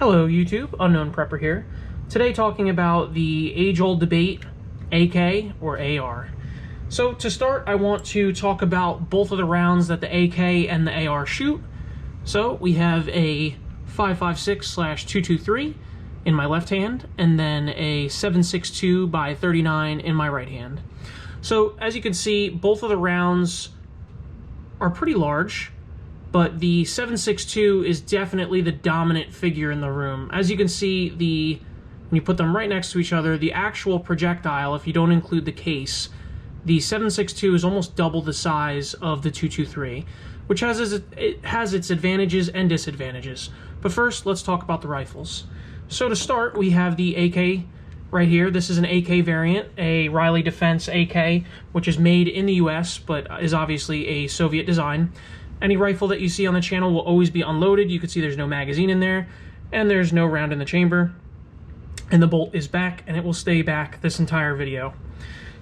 Hello YouTube, Unknown Prepper here. Today talking about the age-old debate, AK or AR. So to start, I want to talk about both of the rounds that the AK and the AR shoot. So we have a 5.56/223 in my left hand, and then a 7.62 by 39 in my right hand. So as you can see, both of the rounds are pretty large, but the 7.62 is definitely the dominant figure in the room. As you can see, when you put them right next to each other, the actual projectile, if you don't include the case, the 7.62 is almost double the size of the 223, which has its advantages and disadvantages. But first, let's talk about the rifles. So to start, we have the AK right here. This is an AK variant, a Riley Defense AK, which is made in the US, but is obviously a Soviet design. Any rifle that you see on the channel will always be unloaded. You can see there's no magazine in there, and there's no round in the chamber. And the bolt is back, and it will stay back this entire video.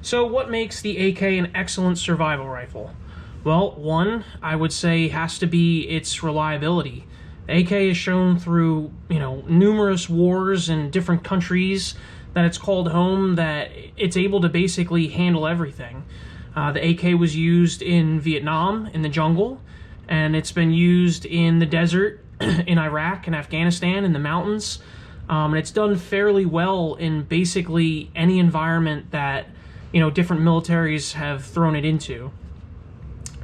So what makes the AK an excellent survival rifle? Well, one, I would say, has to be its reliability. The AK is shown through, numerous wars in different countries that it's called home, that it's able to basically handle everything. The AK was used in Vietnam, in the jungle, and it's been used in the desert, in Iraq and Afghanistan, in the mountains. And it's done fairly well in basically any environment that, different militaries have thrown it into.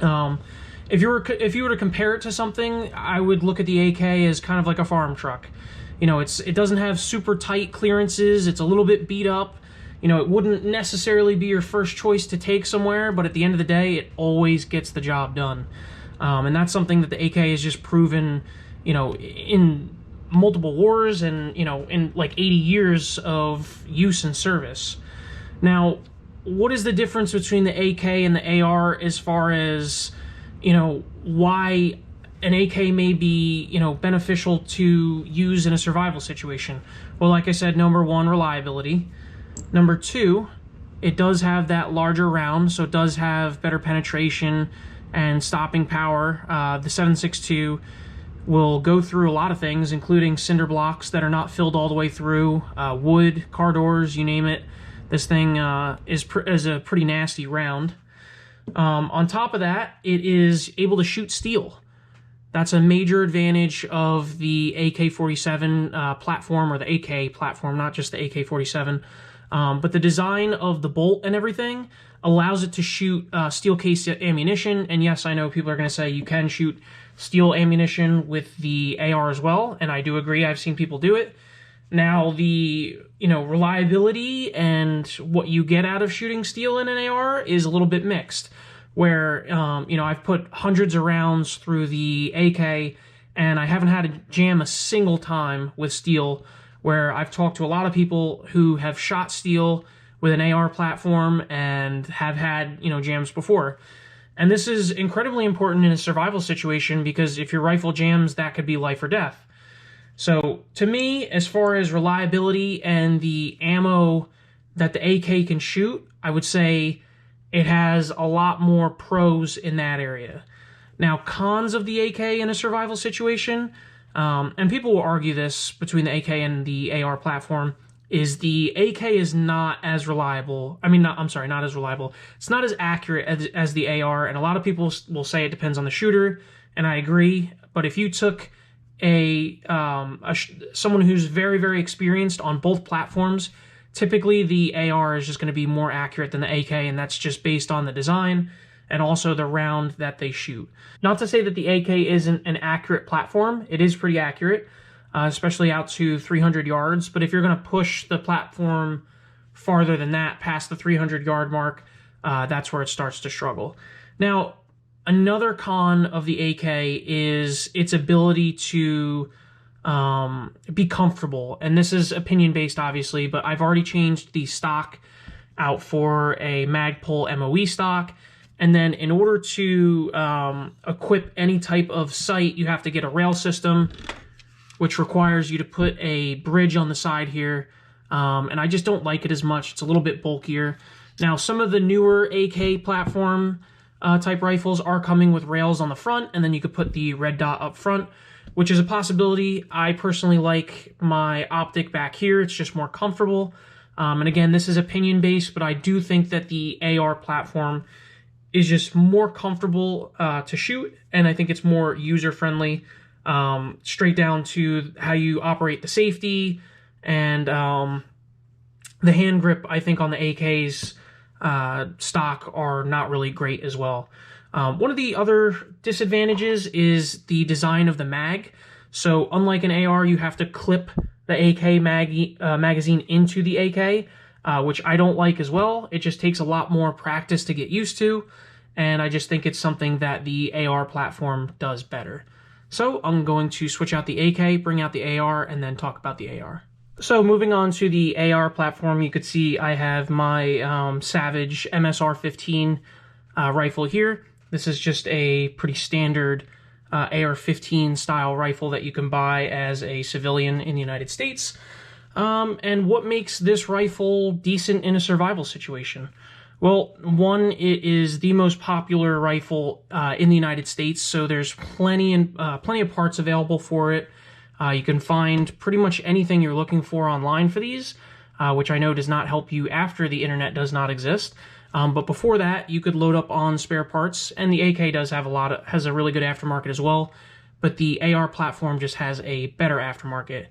If you were to compare it to something, I would look at the AK as kind of like a farm truck. It doesn't have super tight clearances. It's a little bit beat up. It wouldn't necessarily be your first choice to take somewhere, but at the end of the day, it always gets the job done. And that's something that the AK has just proven, in multiple wars and, in like 80 years of use and service. Now, what is the difference between the AK and the AR as far as, why an AK may be, beneficial to use in a survival situation? Well, like I said, number one, reliability. Number two, it does have that larger round, so it does have better penetration and stopping power. The 7.62 will go through a lot of things, including cinder blocks that are not filled all the way through, wood, car doors, you name it. This thing is a pretty nasty round. On top of that, it is able to shoot steel. That's a major advantage of the AK-47 platform, or the AK platform, not just the AK-47. But the design of the bolt and everything allows it to shoot steel case ammunition. And yes, I know people are going to say you can shoot steel ammunition with the AR as well, and I do agree. I've seen people do it. Now, the reliability and what you get out of shooting steel in an AR is a little bit mixed. Where I've put hundreds of rounds through the AK, and I haven't had to jam a single time with steel. Where I've talked to a lot of people who have shot steel with an AR platform and have had, jams before. And this is incredibly important in a survival situation, because if your rifle jams, that could be life or death. So to me, as far as reliability and the ammo that the AK can shoot, I would say it has a lot more pros in that area. Now, cons of the AK in a survival situation, and people will argue this between the AK and the AR platform, is the AK is not as reliable. Not as reliable. It's not as accurate as the AR, and a lot of people will say it depends on the shooter, and I agree. But if you took someone who's very, very experienced on both platforms, typically the AR is just going to be more accurate than the AK, and that's just based on the design and also the round that they shoot. Not to say that the AK isn't an accurate platform. It is pretty accurate, especially out to 300 yards. But if you're going to push the platform farther than that, past the 300-yard mark, that's where it starts to struggle. Now, another con of the AK is its ability to be comfortable. And this is opinion-based, obviously, but I've already changed the stock out for a Magpul MOE stock. And then in order to equip any type of sight, you have to get a rail system, which requires you to put a bridge on the side here. And I just don't like it as much. It's a little bit bulkier. Now, some of the newer AK platform type rifles are coming with rails on the front, and then you could put the red dot up front, which is a possibility. I personally like my optic back here. It's just more comfortable. And again, this is opinion based, but I do think that the AR platform is just more comfortable to shoot, and I think it's more user friendly, straight down to how you operate the safety, and the hand grip, I think, on the AK's stock are not really great as well. One of the other disadvantages is the design of the mag. So unlike an AR, you have to clip the AK magazine into the AK, which I don't like as well. It just takes a lot more practice to get used to, and I just think it's something that the AR platform does better. So I'm going to switch out the AK, bring out the AR, and then talk about the AR. So moving on to the AR platform, you could see I have my Savage Ar15 rifle here. This is just a pretty standard AR-15 style rifle that you can buy as a civilian in the United States. And what makes this rifle decent in a survival situation? Well, one, it is the most popular rifle in the United States, so there's plenty of parts available for it. You can find pretty much anything you're looking for online for these, which I know does not help you after the internet does not exist. But before that, you could load up on spare parts, and the AK does have has a really good aftermarket as well, but the AR platform just has a better aftermarket.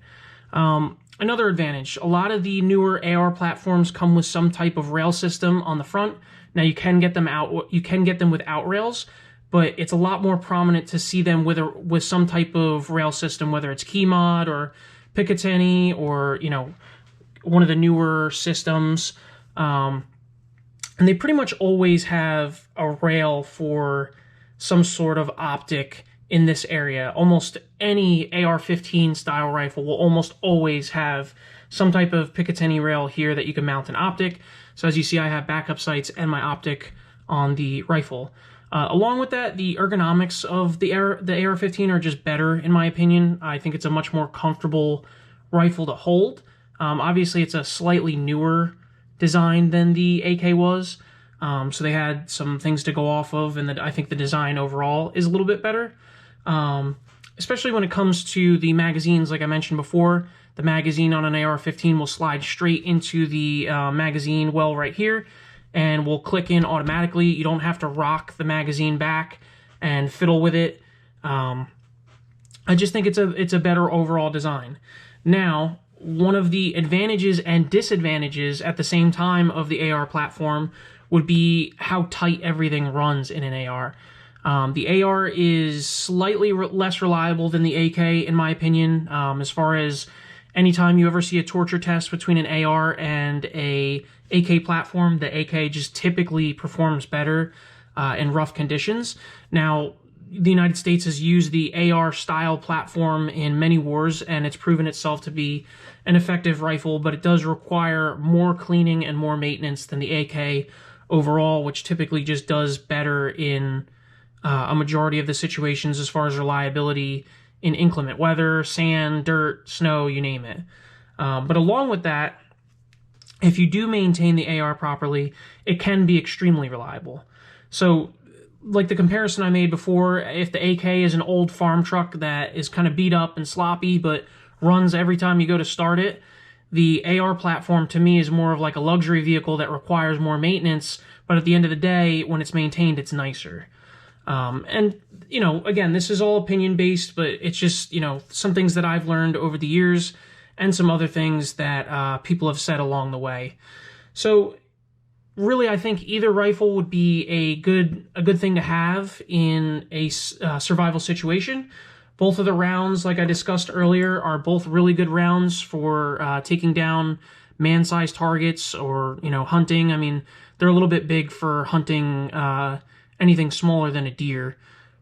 Another advantage, a lot of the newer AR platforms come with some type of rail system on the front. Now you can get them without rails, but it's a lot more prominent to see them with some type of rail system, whether it's Keymod or Picatinny or, you know, one of the newer systems. And they pretty much always have a rail for some sort of optic in this area. Almost any AR-15 style rifle will almost always have some type of Picatinny rail here that you can mount an optic. So as you see, I have backup sights and my optic on the rifle. Along with that, the ergonomics of the AR-15 are just better, in my opinion. I think it's a much more comfortable rifle to hold. Obviously, it's a slightly newer design than the AK was, so they had some things to go off of, and I think the design overall is a little bit better, especially when it comes to the magazines. Like I mentioned before, the magazine on an AR-15 will slide straight into the magazine well right here, and will click in automatically. You don't have to rock the magazine back and fiddle with it. I just think it's a better overall design. Now, one of the advantages and disadvantages at the same time of the AR platform would be how tight everything runs in an AR. The AR is slightly less reliable than the AK, in my opinion, as far as anytime you ever see a torture test between an AR and a AK platform, the AK just typically performs better in rough conditions. Now, the United States has used the AR style platform in many wars, and it's proven itself to be an effective rifle, but it does require more cleaning and more maintenance than the AK overall, which typically just does better in a majority of the situations as far as reliability in inclement weather, sand, dirt, snow, you name it. But along with that, if you do maintain the AR properly, it can be extremely reliable. So, like the comparison I made before, if the AK is an old farm truck that is kind of beat up and sloppy but runs every time you go to start it, the AR platform to me is more of like a luxury vehicle that requires more maintenance, but at the end of the day, when it's maintained, it's nicer. And, you know, again, this is all opinion based, but it's just, you know, some things that I've learned over the years and some other things that people have said along the way. So really, I think either rifle would be a good thing to have in a survival situation. Both of the rounds, like I discussed earlier, are both really good rounds for taking down man-sized targets or, you know, hunting. I mean, they're a little bit big for hunting anything smaller than a deer.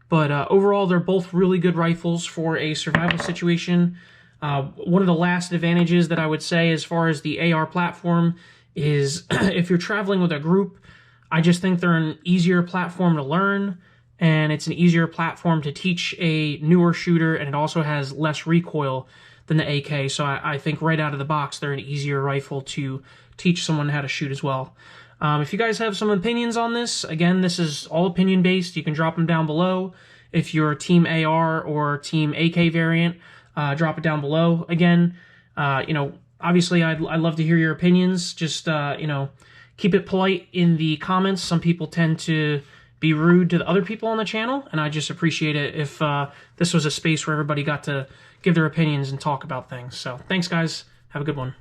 But overall, they're both really good rifles for a survival situation. One of the last advantages that I would say as far as the AR platform is if you're traveling with a group, I just think they're an easier platform to learn, and it's an easier platform to teach a newer shooter, and it also has less recoil than the AK, so I think right out of the box they're an easier rifle to teach someone how to shoot as well. If you guys have some opinions on this, again, this is all opinion based. You can drop them down below. if you're Team AR or Team AK variant. Drop it down below. Again, you know, obviously I'd love to hear your opinions. Just, you know, keep it polite in the comments. Some people tend to be rude to the other people on the channel, and I just appreciate it if this was a space where everybody got to give their opinions and talk about things. So thanks, guys. Have a good one.